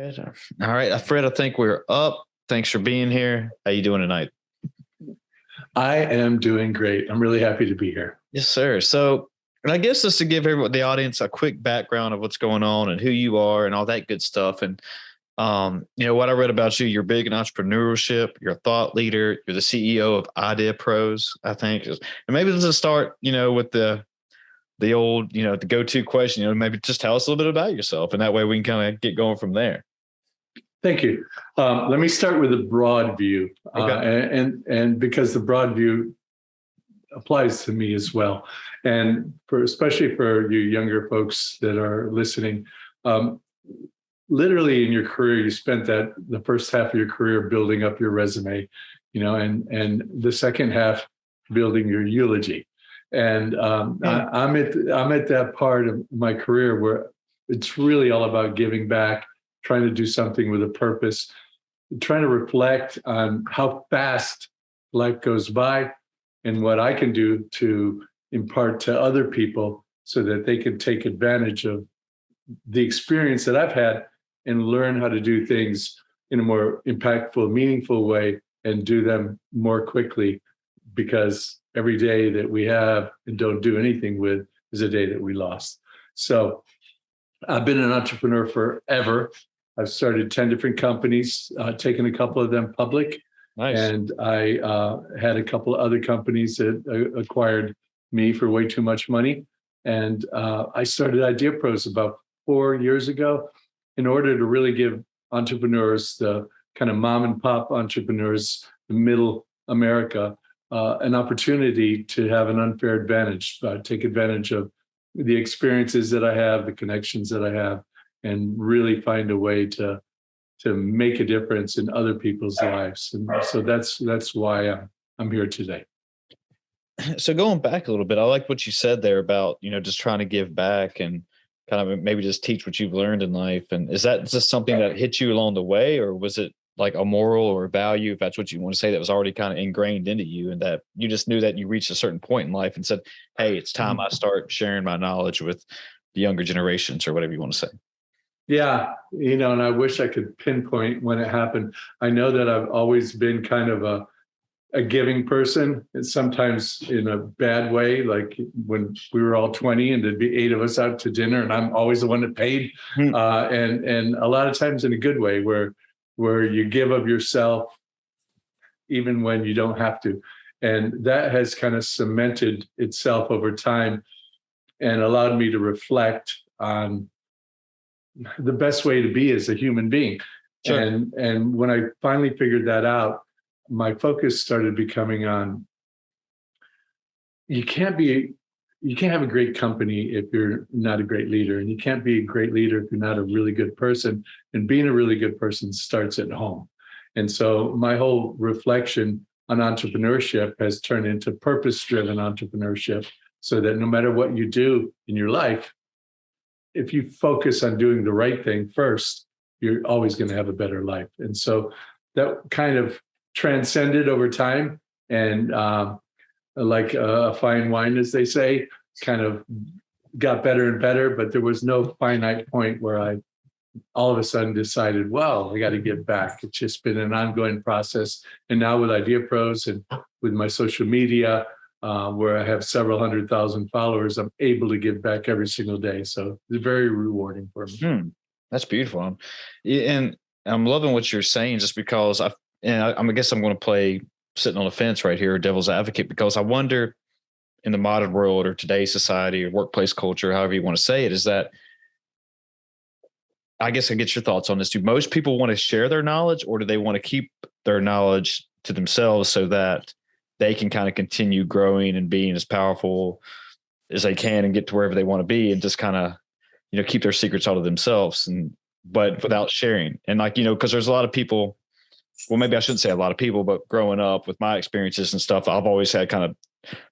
Good. All right, Fred, I think we're up. Thanks for being here. How you doing tonight? I am doing great. I'm really happy to be here. Yes, sir. So, and I guess just to give everyone, the audience, a quick background of what's going on and who you are and all that good stuff. And what I read about you, you're big in entrepreneurship. You're a thought leader. You're the CEO of Idea Pros, I think. And maybe let's just start, with the old, the go-to question. Maybe just tell us a little bit about yourself, and that way we can kind of get going from there. Thank you. Let me start with a broad view, Okay. and because the broad view applies to me as well, and especially for you younger folks that are listening. Literally in your career, you spent the first half of your career building up your resume, and the second half building your eulogy. And I'm at that part of my career where it's really all about giving back, trying to do something with a purpose, trying to reflect on how fast life goes by and what I can do to impart to other people so that they can take advantage of the experience that I've had and learn how to do things in a more impactful, meaningful way and do them more quickly, because every day that we have and don't do anything with is a day that we lost. So I've been an entrepreneur forever. I've started 10 different companies, taken a couple of them public. Nice. And I had a couple of other companies that acquired me for way too much money. And I started Idea Pros about 4 years ago in order to really give entrepreneurs, the kind of mom and pop entrepreneurs, the middle America, an opportunity to have an unfair advantage, take advantage of the experiences that I have, the connections that I have, and really find a way to make a difference in other people's lives. And so that's why I'm here today. So going back a little bit, I like what you said there about, just trying to give back and kind of maybe just teach what you've learned in life. And is that just something that hit you along the way, or was it like a moral or a value, if that's what you want to say, that was already kind of ingrained into you, and that you just knew that you reached a certain point in life and said, hey, it's time I start sharing my knowledge with the younger generations, or whatever you want to say? Yeah, and I wish I could pinpoint when it happened. I know that I've always been kind of a giving person, and sometimes in a bad way, like when we were all 20 and there'd be 8 of us out to dinner and I'm always the one that paid. And a lot of times in a good way, where you give of yourself even when you don't have to. And that has kind of cemented itself over time and allowed me to reflect on the best way to be as a human being. Sure. And when I finally figured that out, my focus started becoming on, you can't have a great company if you're not a great leader, and you can't be a great leader if you're not a really good person. And being a really good person starts at home. And so my whole reflection on entrepreneurship has turned into purpose-driven entrepreneurship, so that no matter what you do in your life, if you focus on doing the right thing first, you're always going to have a better life. And so that kind of transcended over time, and like a fine wine, as they say, kind of got better and better. But there was no finite point where I all of a sudden decided, well, I got to give back. It's just been an ongoing process. And now with Idea Pros and with my social media, where I have several 100,000 followers, I'm able to give back every single day. So it's very rewarding for me. That's beautiful. And I'm loving what you're saying, just because I guess I'm going to play sitting on the fence right here, devil's advocate, because I wonder, in the modern world or today's society or workplace culture, however you want to say it, is that, I guess I get your thoughts on this. Do most people want to share their knowledge, or do they want to keep their knowledge to themselves so that they can kind of continue growing and being as powerful as they can and get to wherever they want to be, and just kind of, keep their secrets all to themselves, but without sharing? And because there's a lot of people, well, maybe I shouldn't say a lot of people, but growing up with my experiences and stuff, I've always had kind of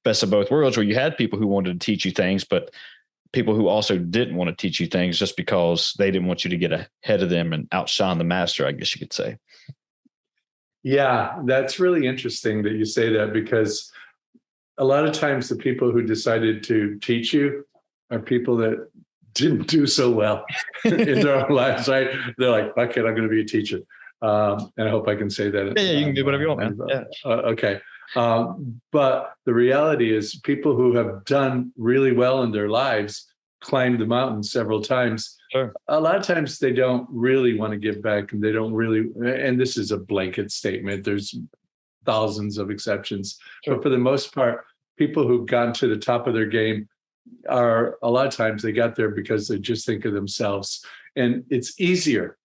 best of both worlds, where you had people who wanted to teach you things, but people who also didn't want to teach you things just because they didn't want you to get ahead of them and outshine the master, I guess you could say. Yeah, that's really interesting that you say that, because a lot of times the people who decided to teach you are people that didn't do so well in their own lives, right? They're like, fuck it, I'm going to be a teacher. And I hope I can say that. Yeah, you can do whatever you want, man. Yeah. Okay. But the reality is people who have done really well in their lives, climbed the mountain several times. Sure. A lot of times they don't really want to give back, and they don't really, and this is a blanket statement. There's thousands of exceptions, Sure. but for the most part, people who've gotten to the top of their game are, a lot of times they got there because they just think of themselves. And it's easier.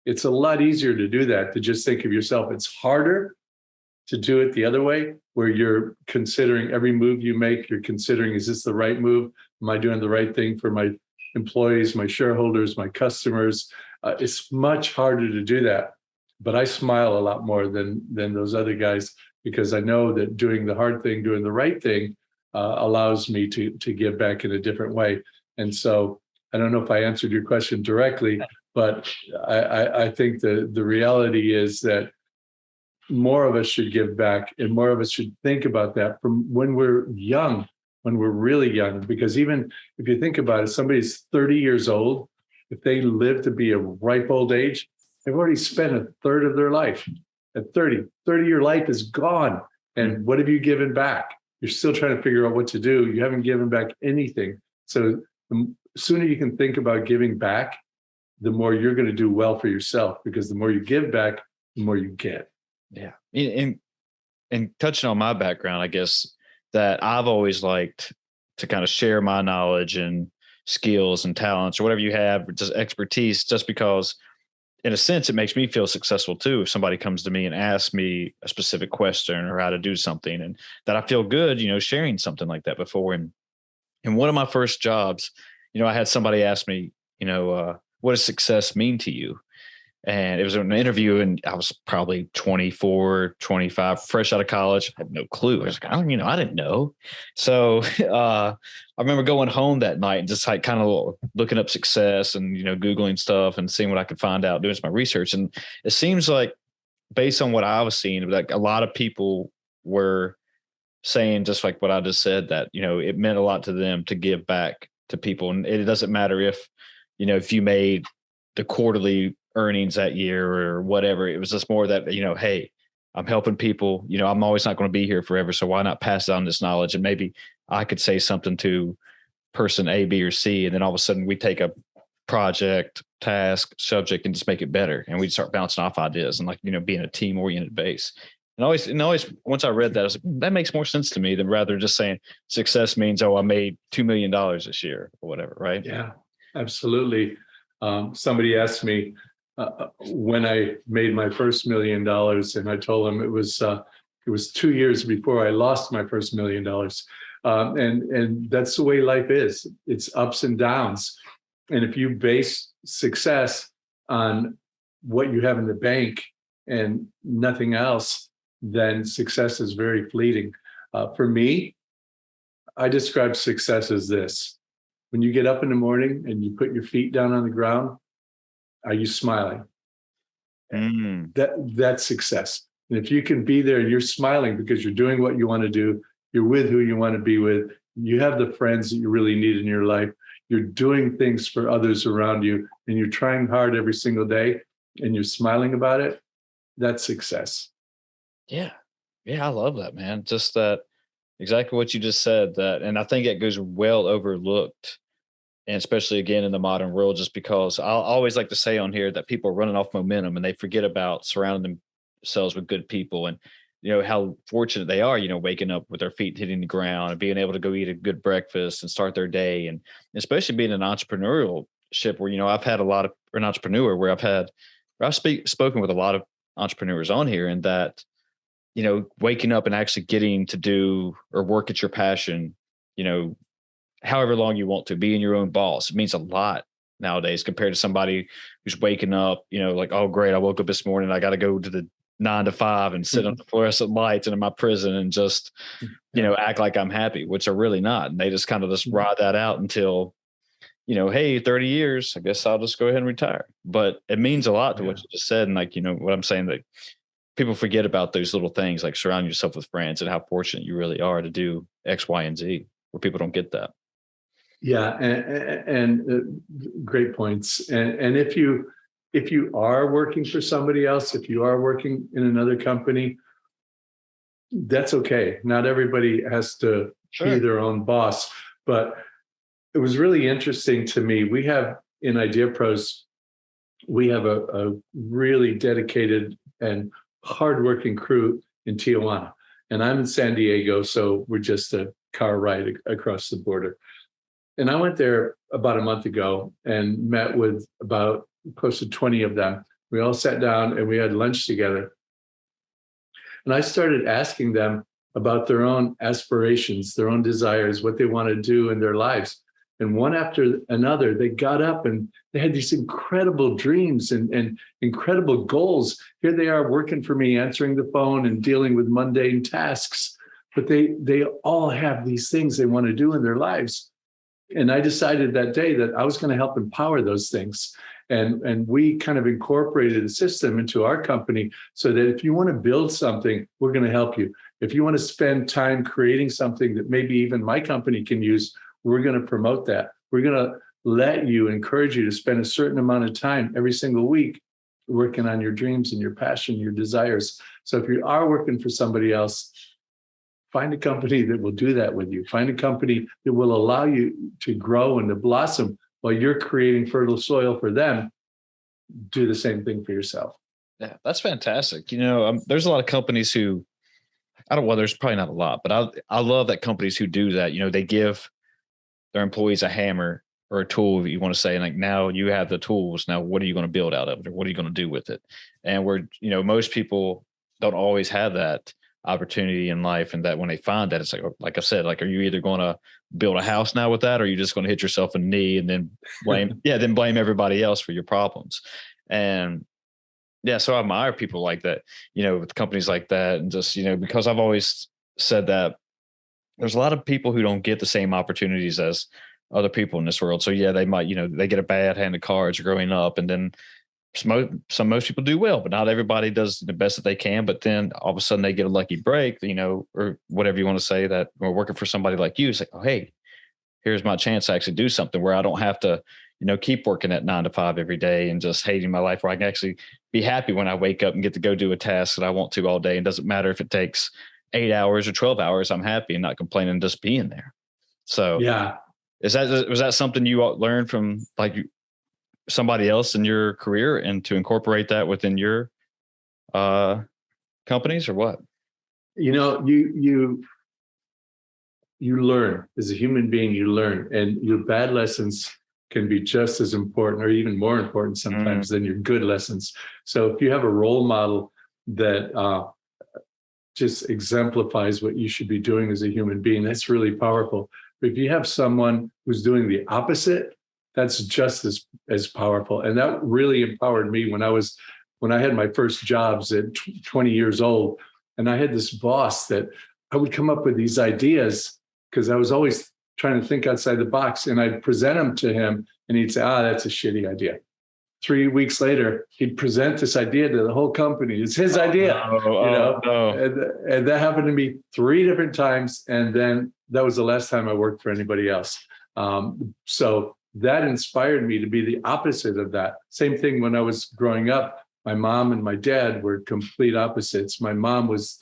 It's a lot easier to do that, to just think of yourself. It's harder to do it the other way, where you're considering every move you make, you're considering, is this the right move? Am I doing the right thing for my employees, my shareholders, my customers? It's much harder to do that. But I smile a lot more than those other guys, because I know that doing the hard thing, doing the right thing, allows me to give back in a different way. And so I don't know if I answered your question directly, but I think the reality is that more of us should give back, and more of us should think about that from when we're young, when we're really young. Because even if you think about it, somebody's 30 years old, if they live to be a ripe old age, they've already spent a third of their life. At 30, your life is gone. And what have you given back? You're still trying to figure out what to do. You haven't given back anything. So the sooner you can think about giving back, the more you're going to do well for yourself, because the more you give back, the more you get. Yeah. And touching on my background, I guess that I've always liked to kind of share my knowledge and skills and talents, or whatever you have, just expertise, just because in a sense, it makes me feel successful too. If somebody comes to me and asks me a specific question or how to do something, and that I feel good, sharing something like that before. And in one of my first jobs, I had somebody ask me, what does success mean to you? And it was an interview, and I was probably 24, 25, fresh out of college. I had no clue. I was like, I didn't know. So I remember going home that night and just like kind of looking up success and, Googling stuff and seeing what I could find out, doing some research. And it seems like, based on what I was seeing, like a lot of people were saying, just like what I just said, that, it meant a lot to them to give back to people. And it doesn't matter if you made the quarterly earnings that year or whatever. It was just more that, hey, I'm helping people, I'm always not going to be here forever. So why not pass down this knowledge? And maybe I could say something to person A, B, or C. And then all of a sudden we take a project, task, subject, and just make it better. And we start bouncing off ideas and being a team oriented base. And always, once I read that, I was like, that makes more sense to me than rather just saying success means, I made $2 million this year or whatever. Right. Yeah, absolutely. Somebody asked me, when I made my first $1 million, and I told them it was 2 years before I lost my first $1 million. And that's the way life is. It's ups and downs. And if you base success on what you have in the bank and nothing else, then success is very fleeting. For me, I describe success as this: when you get up in the morning and you put your feet down on the ground, are you smiling? That's success. And if you can be there and you're smiling because you're doing what you want to do, you're with who you want to be with, you have the friends that you really need in your life, you're doing things for others around you, and you're trying hard every single day, and you're smiling about it, that's success. Yeah. Yeah. I love that, man. Just that, exactly what you just said, that, and I think it goes well overlooked. And especially again in the modern world, just because I always like to say on here that people are running off momentum and they forget about surrounding themselves with good people, and how fortunate they are, waking up with their feet hitting the ground and being able to go eat a good breakfast and start their day. And especially being an entrepreneurial ship where, I've had an entrepreneur where I've spoken with a lot of entrepreneurs on here, and that, waking up and actually getting to do or work at your passion, however long you want to, being your own boss. It means a lot nowadays compared to somebody who's waking up, like, oh, great, I woke up this morning, I got to go to the 9 to 5 and sit on the fluorescent lights and in my prison and just, act like I'm happy, which are really not. And they just kind of just ride that out until, hey, 30 years, I guess I'll just go ahead and retire. But it means a lot to what you just said. And what I'm saying, that people forget about those little things, like surround yourself with friends and how fortunate you really are to do X, Y, and Z, where people don't get that. Yeah, and great points. And if you are working for somebody else, if you are working in another company, that's okay. Not everybody has to be Sure. their own boss. But it was really interesting to me. We have in Idea Pros, we have a really dedicated and hardworking crew in Tijuana. And I'm in San Diego, so we're just a car ride across the border. And I went there about a month ago and met with about close to 20 of them. We all sat down and we had lunch together. And I started asking them about their own aspirations, their own desires, what they want to do in their lives. And one after another, they got up and they had these incredible dreams and incredible goals. Here they are working for me, answering the phone and dealing with mundane tasks. But they all have these things they want to do in their lives. And I decided that day that I was going to help empower those things. And we kind of incorporated a system into our company so that if you want to build something, we're going to help you. If you want to spend time creating something that maybe even my company can use, we're going to promote that. We're going to let you, encourage you to spend a certain amount of time every single week working on your dreams and your passion, your desires. So if you are working for somebody else, find a company that will do that with you. Find a company that will allow you to grow and to blossom while you're creating fertile soil for them. Do the same thing for yourself. Yeah, that's fantastic. There's a lot of companies who I don't. Well, there's probably not a lot, but I love that companies who do that. They give their employees a hammer or a tool, if you want to say, like, now you have the tools. Now, what are you going to build out of it, or what are you going to do with it? And most people don't always have that opportunity in life, and that when they find that, it's like I said, like, are you either going to build a house now with that, or are you just going to hit yourself in the knee and then then blame everybody else for your problems? And yeah, so I admire people like that, with companies like that, and just because I've always said that there's a lot of people who don't get the same opportunities as other people in this world. So yeah, they might, they get a bad hand of cards growing up, and then most people do well, but not everybody does the best that they can. But then all of a sudden they get a lucky break, or whatever you want to say, that we're working for somebody like you. It's like, oh, hey, here's my chance to actually do something where I don't have to, keep working at 9 to 5 every day and just hating my life, where I can actually be happy when I wake up and get to go do a task that I want to all day. And doesn't matter if it takes 8 hours or 12 hours, I'm happy and not complaining, just being there. So Yeah. was that something you learned from like somebody else in your career, and to incorporate that within your companies, or what? You learn as a human being, you learn, and your bad lessons can be just as important or even more important sometimes than your good lessons. So if you have a role model that just exemplifies what you should be doing as a human being, that's really powerful. But if you have someone who's doing the opposite, that's just as powerful. And that really empowered me when I had my first jobs at 20 years old. And I had this boss that I would come up with these ideas because I was always trying to think outside the box, and I'd present them to him and he'd say, that's a shitty idea. 3 weeks later, he'd present this idea to the whole company. It's his idea, No. And that happened to me 3 different times. And then that was the last time I worked for anybody else. So that inspired me to be the opposite of that. Same thing when I was growing up. My mom and my dad were complete opposites. My mom was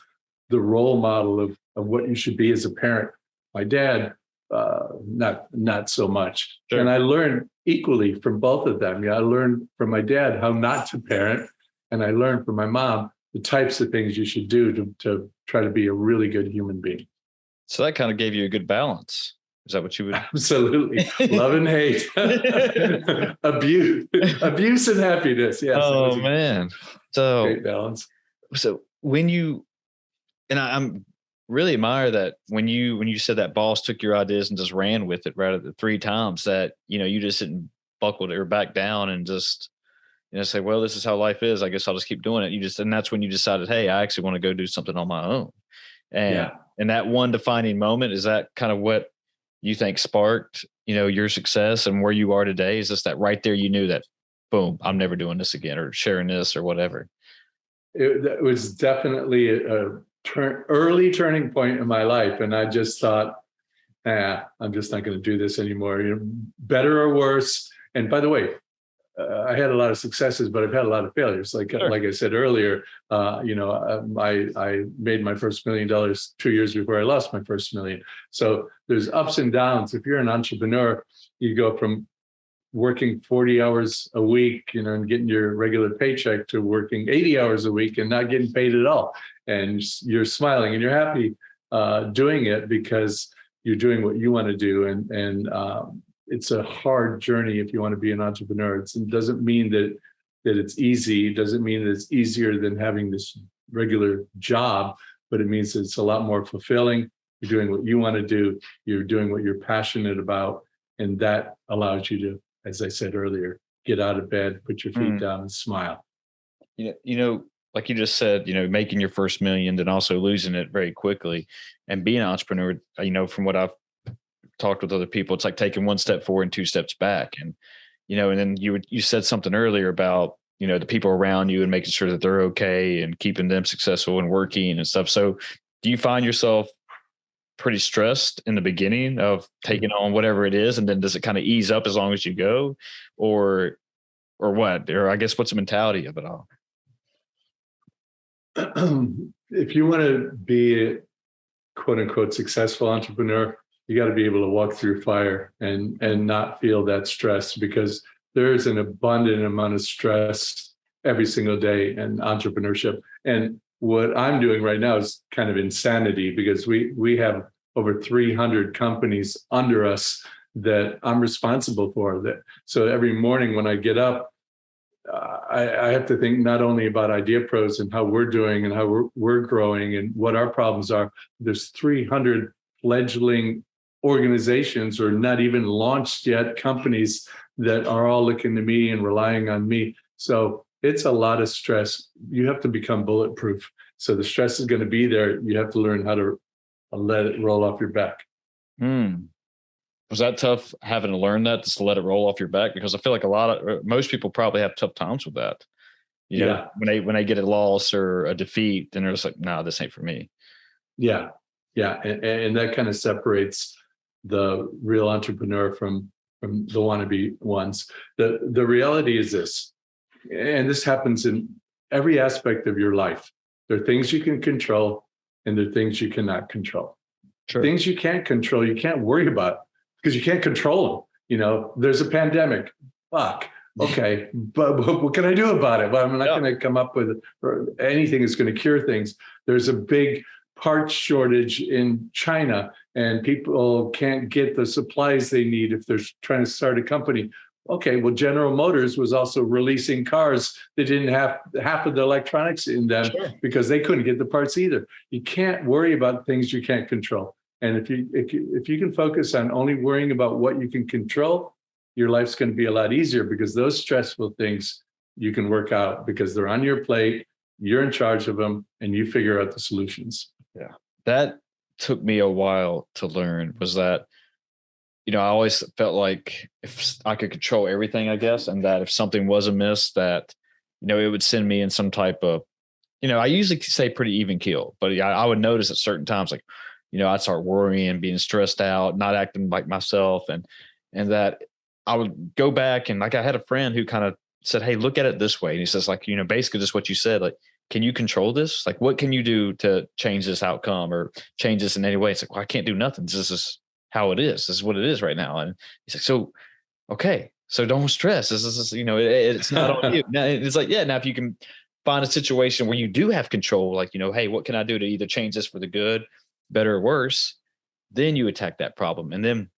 the role model of what you should be as a parent. My dad, not so much. Sure. And I learned equally from both of them. Yeah, I learned from my dad how not to parent, and I learned from my mom the types of things you should do to try to be a really good human being. So that kind of gave you a good balance. Is that what you would? Absolutely. Love and hate. Abuse and happiness. Yes. Oh man. So great balance. So when you, and I'm really admire that when you said that boss took your ideas and just ran with it right at the 3 times, that, you just didn't buckle or back down and just, say, well, this is how life is. I guess I'll just keep doing it. And that's when you decided, hey, I actually want to go do something on my own. And that one defining moment, is that kind of what you think sparked, your success and where you are today? Is this that right there, you knew that, boom, I'm never doing this again, or sharing this or whatever? It was definitely a early turning point in my life. And I just thought, I'm just not going to do this anymore. Better or worse. And by the way, I had a lot of successes, but I've had a lot of failures. Like I said earlier, I made my first $1 million 2 years before I lost my first million. So there's ups and downs. If you're an entrepreneur, you go from working 40 hours a week, and getting your regular paycheck, to working 80 hours a week and not getting paid at all. And you're smiling and you're happy doing it because you're doing what you want to do. And it's a hard journey if you want to be an entrepreneur. It doesn't mean that it's easy. It doesn't mean that it's easier than having this regular job, but it means it's a lot more fulfilling. You're doing what you want to do. You're doing what you're passionate about. And that allows you to, as I said earlier, get out of bed, put your feet down and smile. Like you just said, making your first million, then also losing it very quickly, and being an entrepreneur, from what I've talked with other people, it's like taking one step forward and two steps back. And, and then you said something earlier about, the people around you and making sure that they're okay and keeping them successful and working and stuff. So do you find yourself pretty stressed in the beginning of taking on whatever it is? And then does it kind of ease up as long as you go, or what? Or I guess what's the mentality of it all? If you want to be a quote unquote successful entrepreneur, you got to be able to walk through fire and not feel that stress, because there is an abundant amount of stress every single day in entrepreneurship. And what I'm doing right now is kind of insanity, because we have over 300 companies under us that I'm responsible for. So every morning when I get up, I have to think not only about Idea Pros and how we're doing and how we're growing and what our problems are. There's 300 fledgling organizations, or not even launched yet, companies that are all looking to me and relying on me. So it's a lot of stress. You have to become bulletproof. So the stress is going to be there. You have to learn how to let it roll off your back. Was that tough, having to learn that, just to let it roll off your back? Because I feel like most people probably have tough times with that. When they get a loss or a defeat, then they're just like, no, this ain't for me. Yeah. And that kind of separates the real entrepreneur from the wannabe ones. The reality is this, and this happens in every aspect of your life. There are things you can control and there are things you cannot control. Sure. Things you can't control, you can't worry about because you can't control them. There's a pandemic. Fuck. Okay. But what can I do about it? Well, I'm not going to come up with anything that's going to cure things. There's a big parts shortage in China, and people can't get the supplies they need if they're trying to start a company. Okay, well, General Motors was also releasing cars that didn't have half of the electronics in them because they couldn't get the parts either. You can't worry about things you can't control. And if you can focus on only worrying about what you can control, your life's going to be a lot easier, because those stressful things you can work out because they're on your plate, you're in charge of them, and you figure out the solutions. Yeah. That took me a while to learn, was that, I always felt like if I could control everything, I guess, and that if something was amiss, that, it would send me in some type of, I usually say pretty even keel, but I would notice at certain times, like, I'd start worrying, being stressed out, not acting like myself. And that I would go back, and like, I had a friend who kind of said, hey, look at it this way. And he says, like, basically just what you said, like, can you control this? Like, what can you do to change this outcome or change this in any way? It's like, well, I can't do nothing. This is how it is. This is what it is right now. And he's like, so, okay, so don't stress. This is, it's not on you. Now, it's like, yeah, now if you can find a situation where you do have control, like, hey, what can I do to either change this for the good, better or worse? Then you attack that problem. And then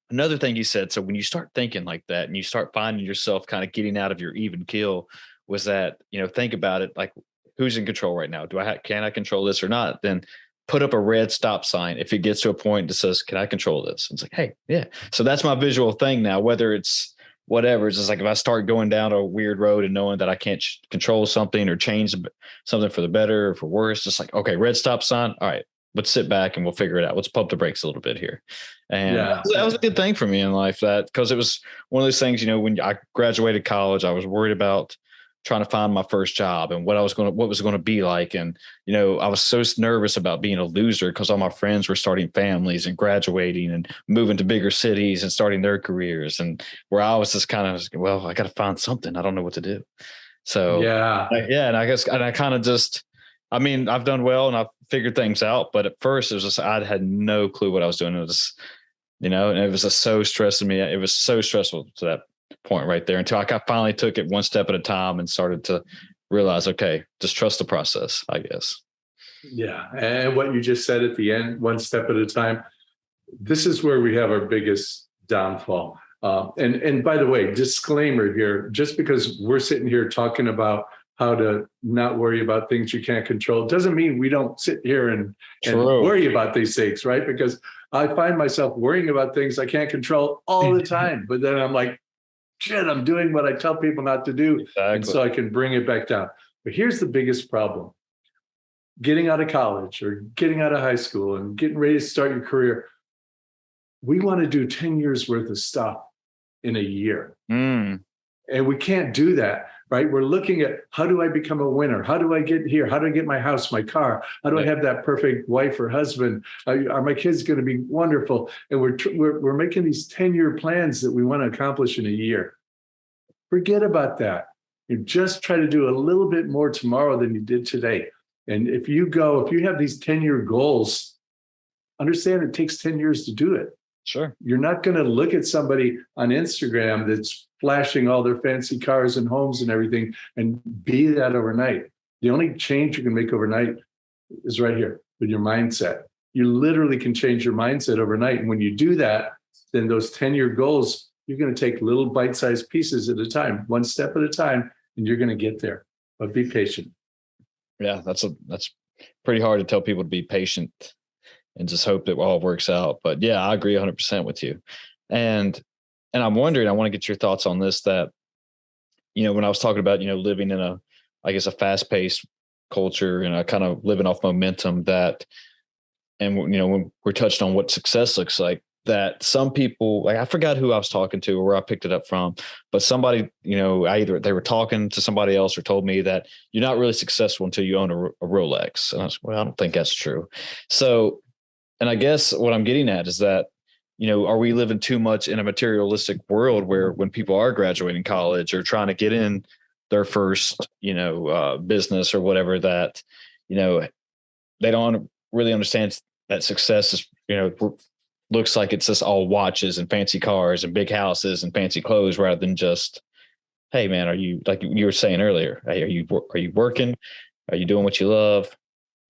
another thing he said, so when you start thinking like that and you start finding yourself kind of getting out of your even keel, was that, think about it, like, who's in control right now? Can I control this or not? Then put up a red stop sign if it gets to a point that says, can I control this? It's like, hey, yeah. So that's my visual thing now, whether it's whatever. It's just like, if I start going down a weird road and knowing that I can't control something or change something for the better or for worse, just like, okay, red stop sign. All right, let's sit back and we'll figure it out. Let's pump the brakes a little bit here. And that was a good thing for me in life, that because it was one of those things, when I graduated college, I was worried about trying to find my first job and what was going to be like. And, I was so nervous about being a loser because all my friends were starting families and graduating and moving to bigger cities and starting their careers. And where I was just kind of, well, I got to find something. I don't know what to do. So, Yeah. and I guess, and I kind of just, I mean, I've done well and I've figured things out, but at first it was just, I had no clue what I was doing. It was, and it was just so stressing me. It was so stressful to that point right there until I finally took it one step at a time and started to realize, okay, just trust the process, I guess. Yeah. And what you just said at the end, one step at a time, this is where we have our biggest downfall. And by the way, disclaimer here, just because we're sitting here talking about how to not worry about things you can't control doesn't mean we don't sit here and worry about these things, right? Because I find myself worrying about things I can't control all the time. But then I'm like, shit, I'm doing what I tell people not to do. Exactly. And so I can bring it back down. But here's the biggest problem. Getting out of college or getting out of high school and getting ready to start your career, we want to do 10 years worth of stuff in a year. And we can't do that, right? We're looking at, how do I become a winner? How do I get here? How do I get my house, my car? How do I have that perfect wife or husband? Are my kids going to be wonderful? And we're making these 10-year plans that we want to accomplish in a year. Forget about that. You just try to do a little bit more tomorrow than you did today. And if you have these 10-year goals, understand it takes 10 years to do it. Sure. You're not going to look at somebody on Instagram that's flashing all their fancy cars and homes and everything and be that overnight. The only change you can make overnight is right here with your mindset. You literally can change your mindset overnight. And when you do that, then those 10-year goals, you're going to take little bite-sized pieces at a time, one step at a time, and you're going to get there. But be patient. Yeah, that's pretty hard to tell people to be patient and just hope that all works out. But yeah, I agree 100% with you. And I'm wondering, I want to get your thoughts on this, that, when I was talking about, living in a fast-paced culture and kind of living off momentum, that, and, when we're touched on what success looks like, that some people, like, I forgot who I was talking to or where I picked it up from, but somebody, either they were talking to somebody else or told me that you're not really successful until you own a Rolex. And I was, well, I don't think that's true. So, and I guess what I'm getting at is that, are we living too much in a materialistic world where when people are graduating college or trying to get in their first, business or whatever, that, they don't really understand that success is, looks like it's just all watches and fancy cars and big houses and fancy clothes rather than just, hey man, are you, like you were saying earlier, hey, are you working? Are you doing what you love?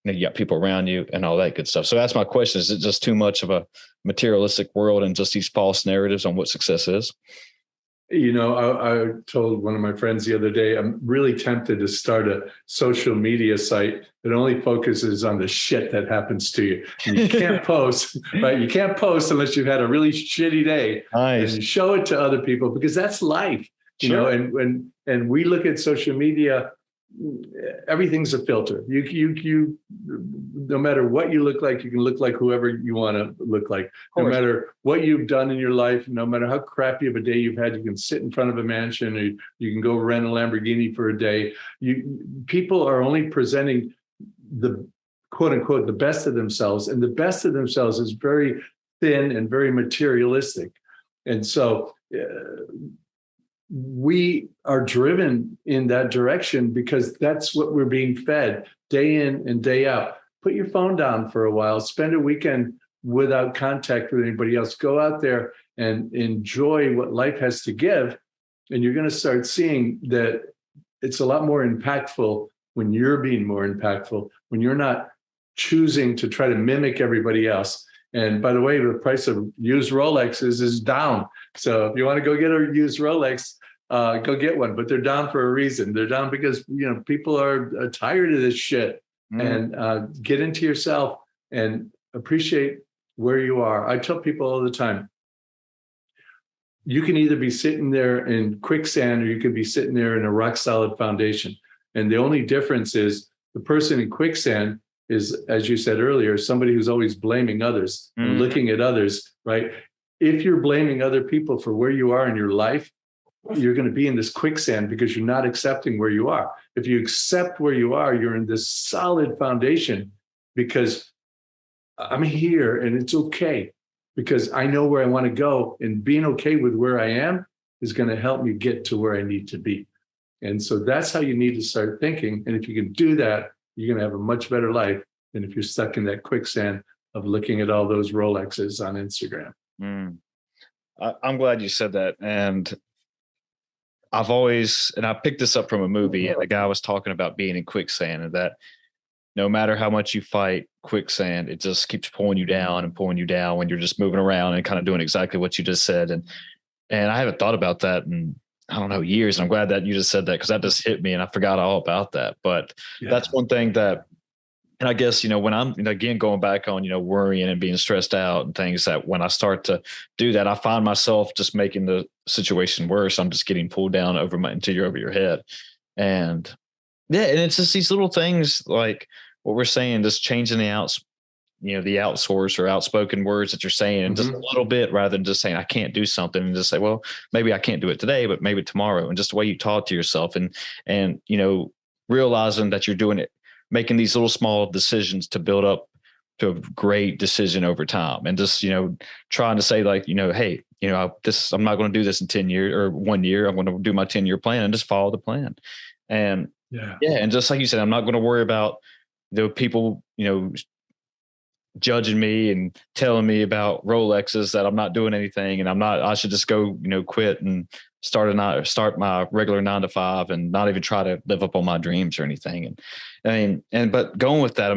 You got people around you and all that good stuff. So that's my question. Is it just too much of a materialistic world and just these false narratives on what success is? I told one of my friends the other day, I'm really tempted to start a social media site that only focuses on the shit that happens to you. And you can't post, right? You can't post unless you've had a really shitty day. Nice. And show it to other people because that's life, sure. And we look at social media, everything's a filter. You no matter what you look like, you can look like whoever you want to look like. No matter what you've done in your life, no matter how crappy of a day you've had, you can sit in front of a mansion, or you can go rent a Lamborghini for a day. People are only presenting the quote unquote the best of themselves, and the best of themselves is very thin and very materialistic. And so we are driven in that direction because that's what we're being fed day in and day out. Put your phone down for a while, spend a weekend without contact with anybody else, go out there and enjoy what life has to give. And you're going to start seeing that it's a lot more impactful when you're being more impactful, when you're not choosing to try to mimic everybody else. And by the way, the price of used Rolexes is down. So if you want to go get a used Rolex, go get one. But they're down for a reason. They're down because people are tired of this shit. And get into yourself and appreciate where you are. I tell people all the time, you can either be sitting there in quicksand or you could be sitting there in a rock solid foundation. And the only difference is the person in quicksand is, as you said earlier, somebody who's always blaming others and looking at others, right? If you're blaming other people for where you are in your life, you're going to be in this quicksand because you're not accepting where you are. If you accept where you are, you're in this solid foundation because I'm here and it's okay because I know where I want to go, and being okay with where I am is going to help me get to where I need to be. And so that's how you need to start thinking. And if you can do that, you're going to have a much better life than if you're stuck in that quicksand of looking at all those Rolexes on Instagram. I'm glad you said that. And I picked this up from a movie, and the guy was talking about being in quicksand, and that no matter how much you fight quicksand, it just keeps pulling you down and pulling you down when you're just moving around and kind of doing exactly what you just said. And I haven't thought about that in, I don't know, years. And I'm glad that you just said that, because that just hit me and I forgot all about that. But that's one thing that, and I guess, when I'm, again, going back on, worrying and being stressed out and things, that when I start to do that, I find myself just making the situation worse. I'm just getting pulled down until you're over your head. And yeah, and it's just these little things like what we're saying, just changing the the outsource or outspoken words that you're saying, and just a little bit, rather than just saying I can't do something and just say, well, maybe I can't do it today, but maybe tomorrow. And just the way you talk to yourself, and realizing that you're doing it, making these little small decisions to build up to a great decision over time. And just, trying to say like, hey, I'm not going to do this in 10 years or 1 year. I'm going to do my 10-year plan and just follow the plan. And yeah. And just like you said, I'm not going to worry about the people, judging me and telling me about Rolexes, that I'm not doing anything, and I should just go, quit and start my regular 9 to 5 and not even try to live up on my dreams or anything. But going with that,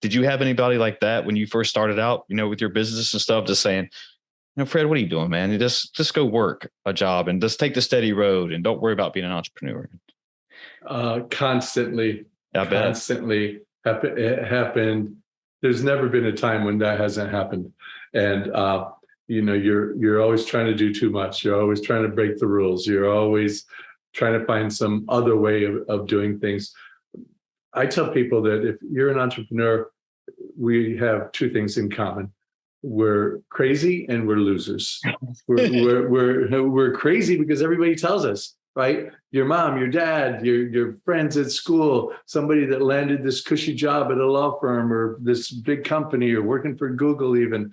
did you have anybody like that when you first started out, with your business and stuff, just saying, Fred, what are you doing, man? You just go work a job and just take the steady road and don't worry about being an entrepreneur? Constantly. I bet. Constantly. It happened. There's never been a time when that hasn't happened. And, you're always trying to do too much. You're always trying to break the rules. You're always trying to find some other way of doing things. I tell people that if you're an entrepreneur, we have two things in common. We're crazy and we're losers. We're crazy because everybody tells us, right? Your mom, your dad, your friends at school, somebody that landed this cushy job at a law firm or this big company or working for Google even,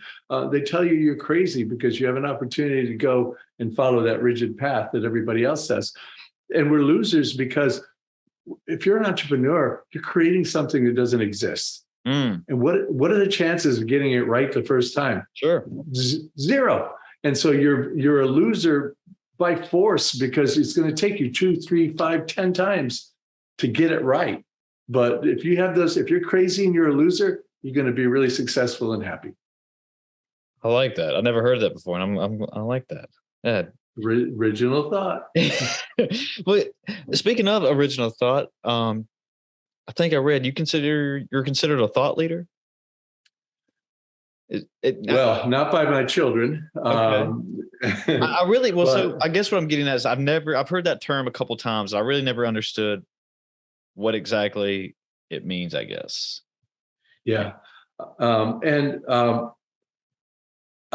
they tell you you're crazy because you have an opportunity to go and follow that rigid path that everybody else says. And we're losers because if you're an entrepreneur, you're creating something that doesn't exist. And what are the chances of getting it right the first time? Sure. Zero. And so you're a loser by force, because it's going to take you 2, 3, 5, 10 times to get it right. But if you're crazy and you're a loser, you're going to be really successful and happy. I like that. I never heard that before, and I like that. Yeah. Original thought. But speaking of original thought, I think I read you're considered a thought leader. Not by my children. Okay. I really well. So I guess what I'm getting at is I've heard that term a couple of times. I really never understood what exactly it means, I guess. Yeah, I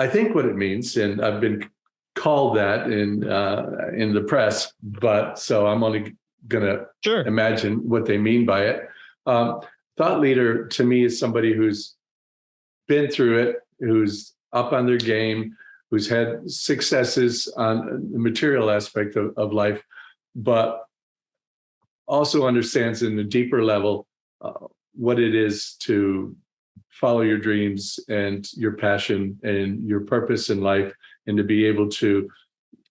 think what it means, and I've been called that in the press, but so I'm only going to imagine what they mean by it. Thought leader to me is somebody who's been through it, who's up on their game, who's had successes on the material aspect of life, but also understands in a deeper level what it is to follow your dreams and your passion and your purpose in life, and to be able to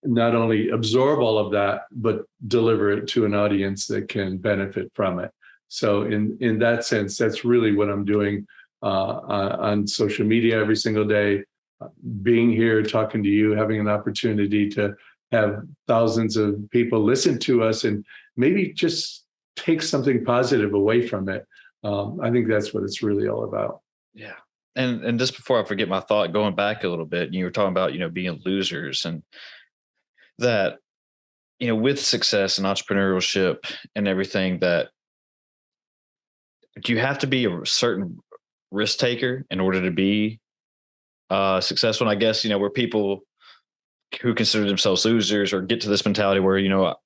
not only absorb all of that, but deliver it to an audience that can benefit from it. So in that sense, that's really what I'm doing on social media every single day, being here, talking to you, having an opportunity to have thousands of people listen to us and maybe just take something positive away from it. I think that's what it's really all about. Yeah. And just before I forget my thought, going back a little bit, you were talking about, being losers, and that, with success and entrepreneurship and everything, that do you have to be a certain risk taker in order to be successful? And I guess, where people who consider themselves losers or get to this mentality where,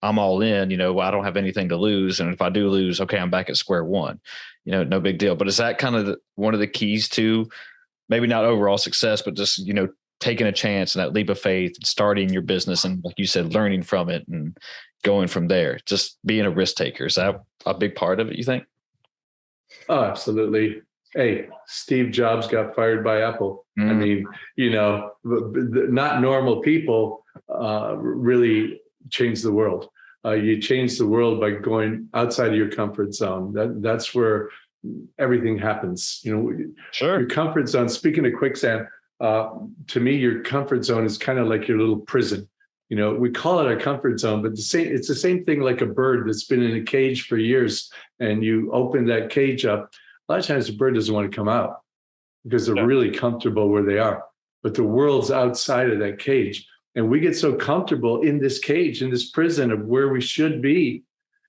I'm all in, I don't have anything to lose. And if I do lose, okay, I'm back at square one, no big deal. But is that kind of one of the keys to maybe not overall success, but just, taking a chance and that leap of faith, starting your business and, like you said, learning from it and going from there, just being a risk taker? Is that a big part of it, you think? Oh, absolutely. Hey, Steve Jobs got fired by Apple. I mean, not normal people really change the world. You change the world by going outside of your comfort zone. That's where everything happens. Sure. Your comfort zone. Speaking of quicksand, to me, your comfort zone is kind of like your little prison. We call it a comfort zone, but it's the same thing like a bird that's been in a cage for years, and you open that cage up. A lot of times the bird doesn't want to come out because they're really comfortable where they are. But the world's outside of that cage. And we get so comfortable in this cage, in this prison of where we should be.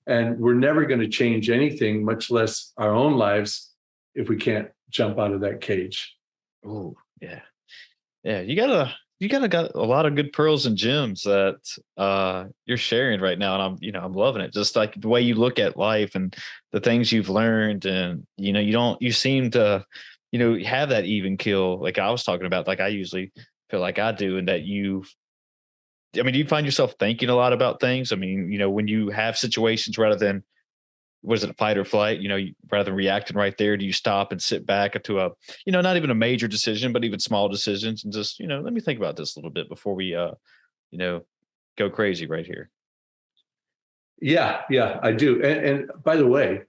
And we're never going to change anything, much less our own lives, if we can't jump out of that cage. Oh, yeah. Yeah. You got a lot of good pearls and gems that you're sharing right now. And I'm loving it. Just like the way you look at life and the things you've learned. And, you seem to, have that even keel. Like I was talking about, like I usually feel like I do, and that do you find yourself thinking a lot about things? I mean, when you have situations rather than, was it fight or flight? Rather than reacting right there, do you stop and sit back into a, not even a major decision, but even small decisions, and just, let me think about this a little bit before we, go crazy right here. Yeah, I do. And by the way,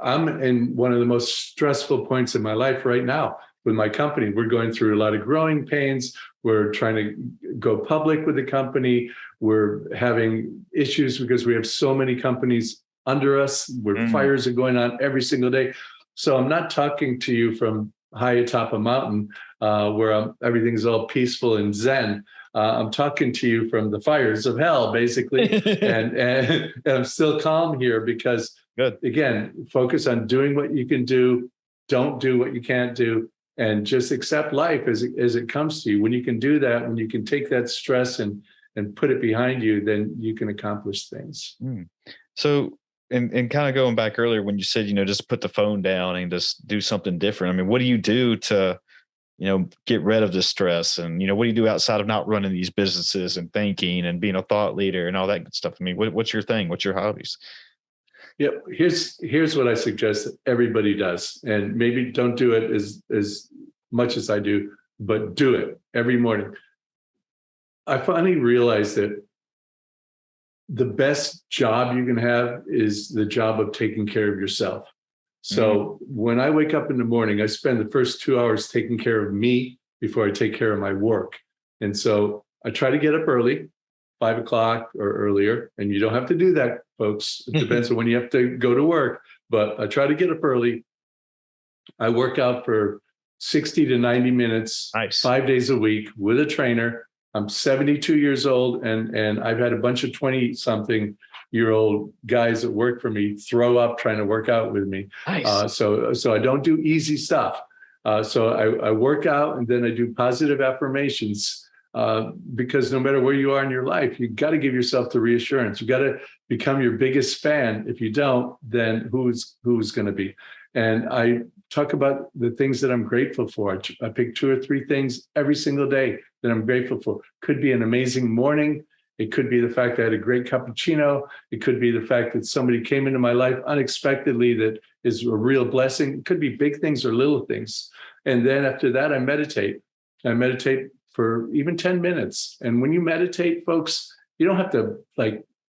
I'm in one of the most stressful points in my life right now with my company. We're going through a lot of growing pains. We're trying to go public with the company. We're having issues because we have so many companies under us, where fires are going on every single day. So I'm not talking to you from high atop a mountain where everything's all peaceful and zen. I'm talking to you from the fires of hell, basically. and I'm still calm here because, again, focus on doing what you can do. Don't do what you can't do. And just accept life as it comes to you. When you can do that, when you can take that stress and put it behind you, then you can accomplish things. So, and kind of going back earlier when you said, just put the phone down and just do something different. I mean, what do you do to, get rid of the stress? And, what do you do outside of not running these businesses and thinking and being a thought leader and all that good stuff? I mean, what's your thing? What's your hobbies? Yeah, here's what I suggest that everybody does, and maybe don't do it as much as I do, but do it every morning. I finally realized that the best job you can have is the job of taking care of yourself. So when I wake up in the morning, I spend the first 2 hours taking care of me before I take care of my work. And so I try to get up early, 5 o'clock or earlier. And you don't have to do that, folks. It depends on when you have to go to work. But I try to get up early. I work out for 60 to 90 minutes, 5 days a week with a trainer. I'm 72 years old, and I've had a bunch of 20-something-year-old guys that work for me throw up trying to work out with me. So I don't do easy stuff. So I work out, and then I do positive affirmations, because no matter where you are in your life, you got to give yourself the reassurance. You got to become your biggest fan. If you don't, then who's going to be? And I talk about the things that I'm grateful for. I pick 2 or 3 things every single day that I'm grateful for. Could be an amazing morning. It could be the fact that I had a great cappuccino. It could be the fact that somebody came into my life unexpectedly that is a real blessing. It could be big things or little things. And then after that, I meditate. I meditate for even 10 minutes. And when you meditate, folks, you don't have to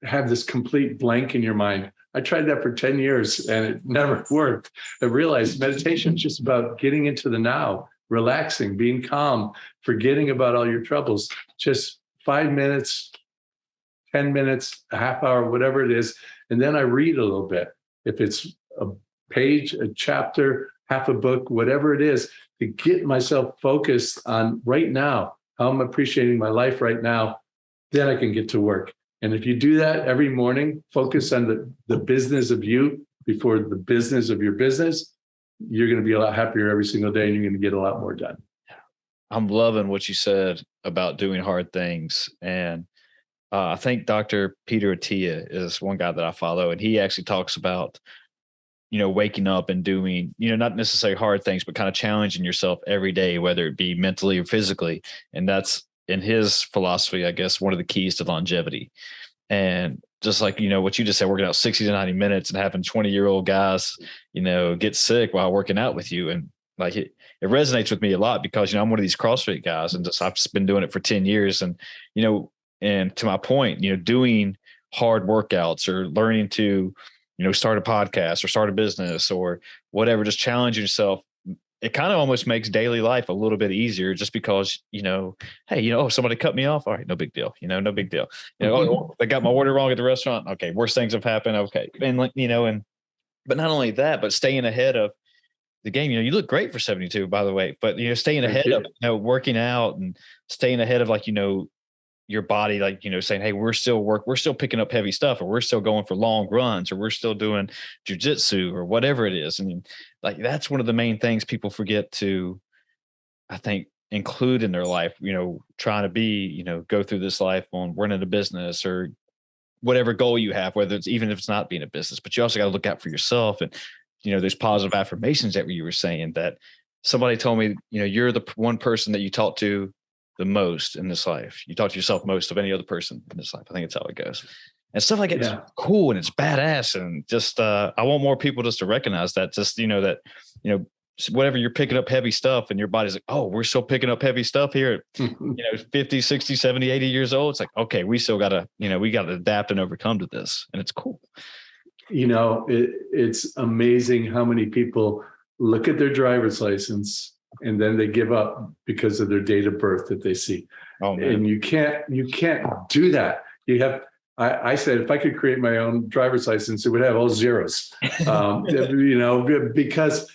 have this complete blank in your mind. I tried that for 10 years and it never worked. I realized meditation is just about getting into the now, relaxing, being calm, forgetting about all your troubles. Just 5 minutes, 10 minutes, a half hour, whatever it is. And then I read a little bit. If it's a page, a chapter, half a book, whatever it is, to get myself focused on right now, how I'm appreciating my life right now, then I can get to work. And if you do that every morning, focus on the business of you before the business of your business, you're going to be a lot happier every single day, and you're going to get a lot more done. I'm loving what you said about doing hard things. And I think Dr. Peter Attia is one guy that I follow, and he actually talks about, waking up and doing, not necessarily hard things, but kind of challenging yourself every day, whether it be mentally or physically. And that's in his philosophy, I guess, one of the keys to longevity. And just like, what you just said, working out 60 to 90 minutes and having 20-year-old guys, get sick while working out with you. And like it resonates with me a lot because, I'm one of these CrossFit guys and I've just been doing it for 10 years. And, and to my point, doing hard workouts or learning to, start a podcast or start a business or whatever, just challenge yourself. It kind of almost makes daily life a little bit easier just because, hey, oh, somebody cut me off. All right, no big deal. No big deal. Oh, they got my order wrong at the restaurant. Okay, worst things have happened. Okay. And but not only that, but staying ahead of the game. You look great for 72, by the way, but staying ahead of working out and staying ahead of like, your body, like, saying, hey, we're still picking up heavy stuff, or we're still going for long runs, or we're still doing jujitsu or whatever it is. And like, that's one of the main things people forget to, I think, include in their life, trying to be, go through this life on running a business or whatever goal you have, whether it's even if it's not being a business, but you also got to look out for yourself. And, there's positive affirmations that you were saying that somebody told me, you're the one person that you talk to the most in this life. You talk to yourself most of any other person in this life. I think it's how it goes. And stuff like it's cool and it's badass. And just, I want more people just to recognize that, just, that, whatever you're picking up heavy stuff and your body's like, oh, we're still picking up heavy stuff here at, 50, 60, 70, 80 years old. It's like, okay, we still gotta, we gotta adapt and overcome to this. And it's cool. It's amazing how many people look at their driver's license and then they give up because of their date of birth that they see. Oh, man. And you can't do that. You have, I said, if I could create my own driver's license, it would have all zeros. Because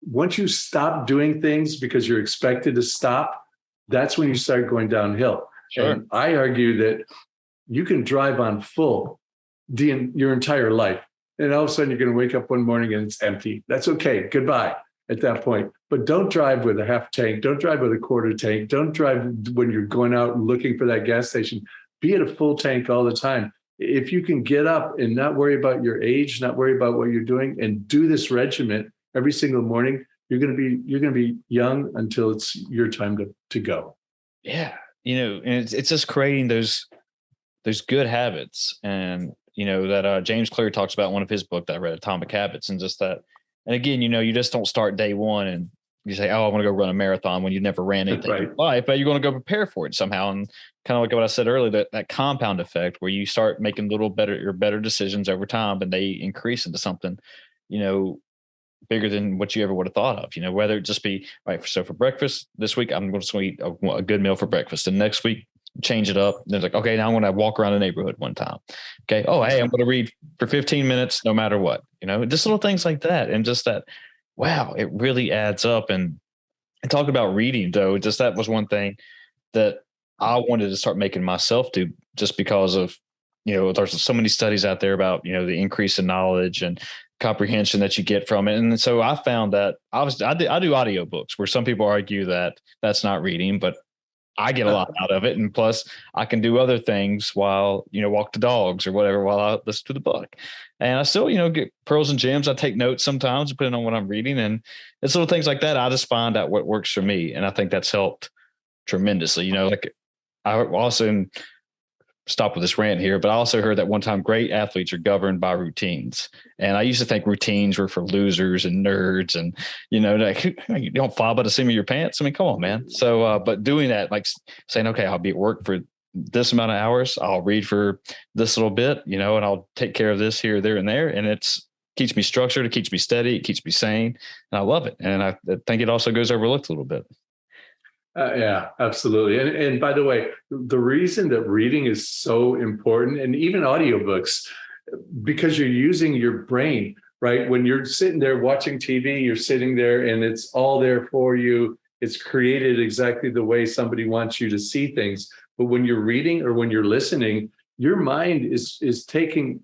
once you stop doing things because you're expected to stop, that's when you start going downhill. Sure. And I argue that you can drive on full your entire life. And all of a sudden you're going to wake up one morning and it's empty. That's okay. Goodbye at that point. But don't drive with a half tank. Don't drive with a quarter tank. Don't drive when you're going out and looking for that gas station. Be at a full tank all the time. If you can get up and not worry about your age, not worry about what you're doing, and do this regimen every single morning, you're going to be young until it's your time to go. Yeah. And it's just creating those good habits. And, that James Clear talks about in one of his books that I read, Atomic Habits, and just that. And again, you just don't start day one and you say, oh, I want to go run a marathon when you never ran anything in your life, but you're going to go prepare for it somehow. And kind of like what I said earlier, that compound effect where you start making better decisions over time and they increase into something, bigger than what you ever would have thought of, whether it just be right. So for breakfast this week, I'm going to eat a good meal for breakfast. And next week, change it up. And it's like, okay, now I'm going to walk around the neighborhood one time. Okay. Oh, hey, I'm going to read for 15 minutes, no matter what, just little things like that. And just that, wow, it really adds up. And talk about reading though, just that was one thing that I wanted to start making myself do, just because of, there's so many studies out there about, the increase in knowledge and comprehension that you get from it. And so I found that I do audiobooks where some people argue that that's not reading, but I get a lot out of it. And plus I can do other things while, walk the dogs or whatever, while I listen to the book. And I still, get pearls and gems. I take notes sometimes depending on what I'm reading, and it's little things like that. I just find out what works for me. And I think that's helped tremendously. Like I also stop with this rant here, but I also heard that one time great athletes are governed by routines. And I used to think routines were for losers and nerds and, like, you don't fly by the seam of your pants. I mean, come on, man. So, but doing that, like saying, okay, I'll be at work for this amount of hours. I'll read for this little bit, and I'll take care of this here, there, and there. And keeps me structured. It keeps me steady. It keeps me sane. And I love it. And I think it also goes overlooked a little bit. Yeah, absolutely. And by the way, the reason that reading is so important, and even audiobooks, because you're using your brain, right? When you're sitting there watching TV, you're sitting there and it's all there for you. It's created exactly the way somebody wants you to see things. But when you're reading or when you're listening, your mind is taking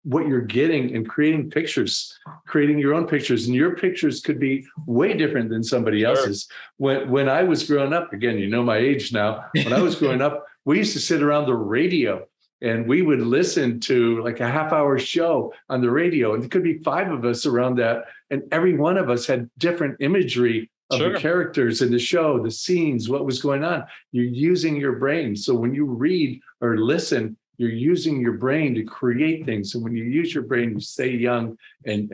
what you're getting and creating pictures, creating your own pictures. And your pictures could be way different than somebody else's. When I was growing up, again, you know my age now, when I was growing up, we used to sit around the radio and we would listen to like a half-hour show on the radio. And it could be 5 of us around that. And every one of us had different imagery of the characters in the show, the scenes, what was going on. You're using your brain. So when you read or listen, you're using your brain to create things. And when you use your brain, you stay young and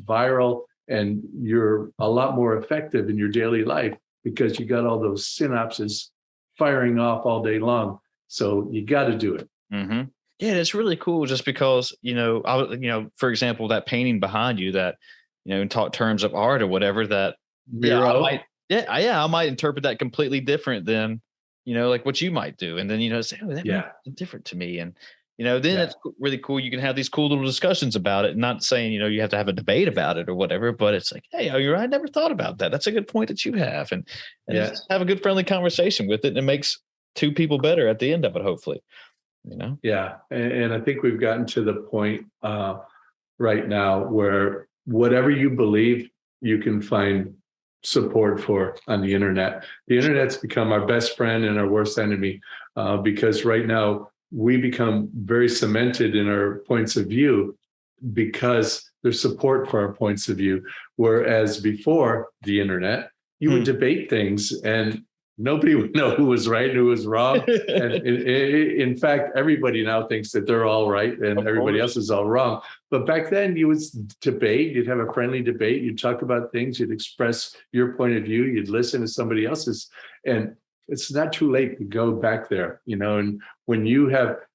viral, and you're a lot more effective in your daily life because you got all those synapses firing off all day long. So you got to do it. Mm-hmm. Yeah, it's really cool just because, for example, that painting behind you that, in terms of art or whatever, that I might interpret that completely different than, like what you might do. And then, say, oh, that means different to me. And, then it's really cool. You can have these cool little discussions about it. Not saying, you have to have a debate about it or whatever, but it's like, hey, I never thought about that. That's a good point that you have. And just have a good friendly conversation with it. And it makes 2 people better at the end of it, hopefully. Yeah. And I think we've gotten to the point right now where whatever you believe, you can find support for on the internet. The internet's become our best friend and our worst enemy because right now we become very cemented in our points of view because there's support for our points of view. Whereas before the internet, you would debate things and nobody would know who was right and who was wrong. And in fact, everybody now thinks that they're all right and everybody else is all wrong. But back then you would debate, you'd have a friendly debate, you'd talk about things, you'd express your point of view, you'd listen to somebody else's. And it's not too late to go back there, and when you're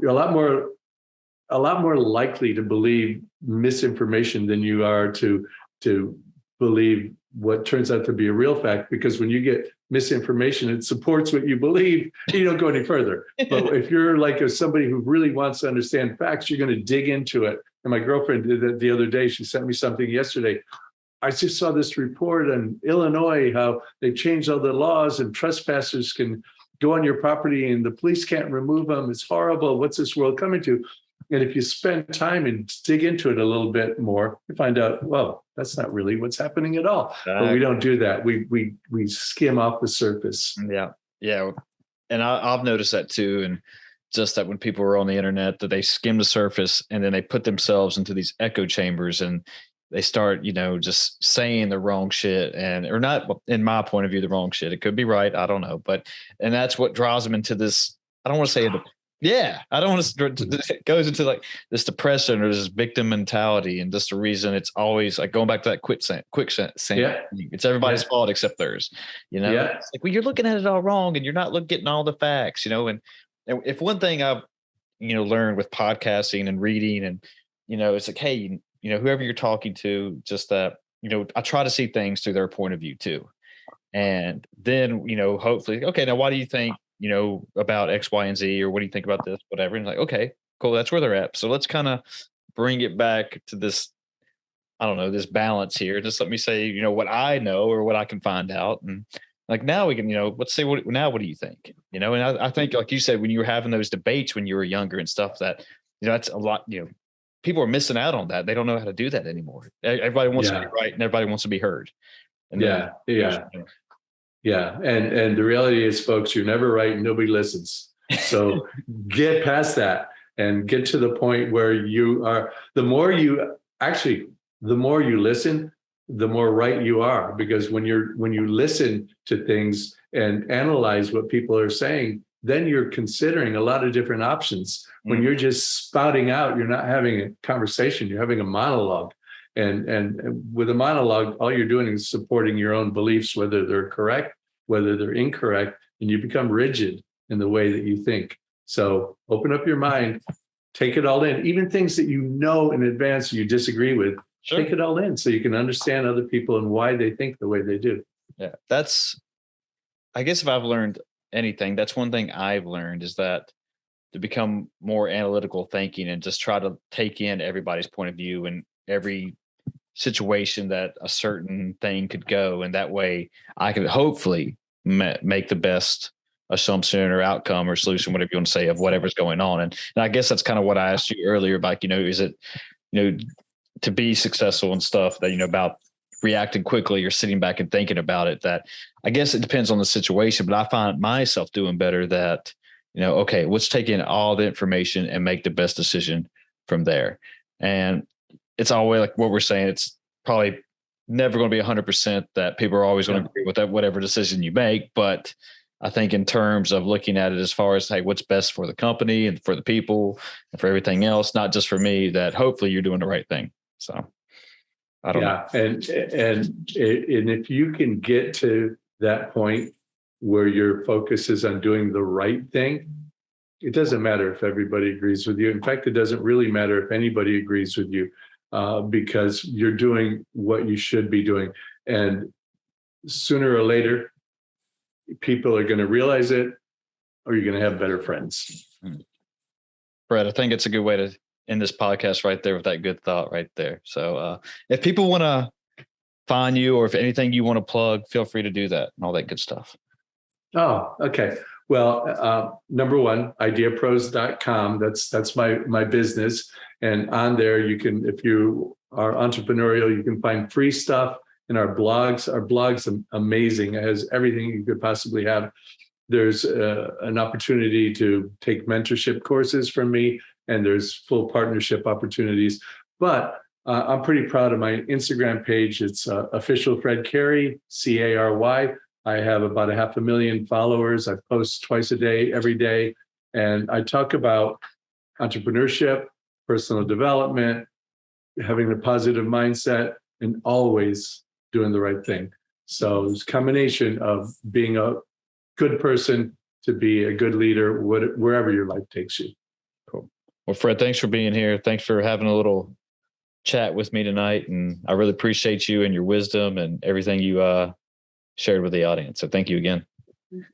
a lot more likely to believe misinformation than you are to believe what turns out to be a real fact, because when you get misinformation, it supports what you believe, you don't go any further. But if you're like somebody who really wants to understand facts, you're going to dig into it. And my girlfriend did that the other day. She sent me something yesterday. I just saw this report in Illinois, how they've changed all the laws and trespassers can go on your property and the police can't remove them. It's horrible. What's this world coming to? And if you spend time and dig into it a little bit more, you find out, well, that's not really what's happening at all. But we don't do that. We skim off the surface. Yeah. Yeah. And I've noticed that too. And just that when people are on the internet, that they skim the surface and then they put themselves into these echo chambers and they start, just saying the wrong shit or not, in my point of view, the wrong shit. It could be right. I don't know. And that's what draws them into this. I don't want to say I don't want to. It goes into like this depression or this victim mentality, and just the reason it's always like going back to that quicksand. It's everybody's fault except theirs. It's like, well, you're looking at it all wrong, and you're not getting all the facts. And if one thing I've learned with podcasting and reading, and it's like, hey, whoever you're talking to, just that I try to see things through their point of view too, and then hopefully, okay, now why do you think about X, Y, and Z, or what do you think about this, whatever. And like, okay, cool. That's where they're at. So let's kind of bring it back to this, I don't know, this balance here. Just let me say, what I know or what I can find out. And like, now we can, let's say what do you think? And I think, like you said, when you were having those debates when you were younger and stuff, that, that's a lot, people are missing out on that. They don't know how to do that anymore. Everybody wants to be right and everybody wants to be heard. And Yeah. And the reality is, folks, you're never right and nobody listens. So get past that and get to the point where you are, the more you listen, the more right you are. Because when you listen to things and analyze what people are saying, then you're considering a lot of different options. When you're just spouting out, you're not having a conversation, you're having a monologue. And with a monologue, all you're doing is supporting your own beliefs, whether they're correct, whether they're incorrect, and you become rigid in the way that you think. So open up your mind, take it all in, even things that in advance you disagree with, take it all in so you can understand other people and why they think the way they do. Yeah, I guess if I've learned anything, that's one thing I've learned, is that to become more analytical thinking and just try to take in everybody's point of view and every situation that a certain thing could go. And that way I could hopefully make the best assumption or outcome or solution, whatever you want to say, of whatever's going on. And I guess that's kind of what I asked you earlier about, is it, to be successful and stuff that, about reacting quickly or sitting back and thinking about it, that I guess it depends on the situation, but I find myself doing better that, okay, let's take in all the information and make the best decision from there. And it's always like what we're saying, it's probably never going to be 100% that people are always going to agree with that, whatever decision you make. But I think in terms of looking at it as far as, hey, what's best for the company and for the people and for everything else, not just for me, that hopefully you're doing the right thing. So I don't know. And if you can get to that point where your focus is on doing the right thing, it doesn't matter if everybody agrees with you. In fact, it doesn't really matter if anybody agrees with you, because you're doing what you should be doing. And sooner or later, people are going to realize it, or you're going to have better friends. Brett, I think it's a good way to end this podcast right there with that good thought right there. So if people want to find you, or if anything you want to plug, feel free to do that and all that good stuff. Oh, okay. Well, number one, ideapros.com. That's my business. And on there, you can, if you are entrepreneurial, you can find free stuff in our blogs. Our blog's amazing. It has everything you could possibly have. There's an opportunity to take mentorship courses from me, and there's full partnership opportunities. But I'm pretty proud of my Instagram page. It's official Fred Cary, Cary. I have about 500,000 followers. I post twice a day, every day. And I talk about entrepreneurship, personal development, having a positive mindset, and always doing the right thing. So it's a combination of being a good person to be a good leader, wherever your life takes you. Cool. Well, Fred, thanks for being here. Thanks for having a little chat with me tonight. And I really appreciate you and your wisdom and everything you shared with the audience. So thank you again.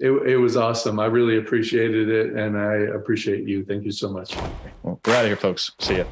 It was awesome. I really appreciated it. And I appreciate you. Thank you so much. Well, we're out of here, folks. See ya.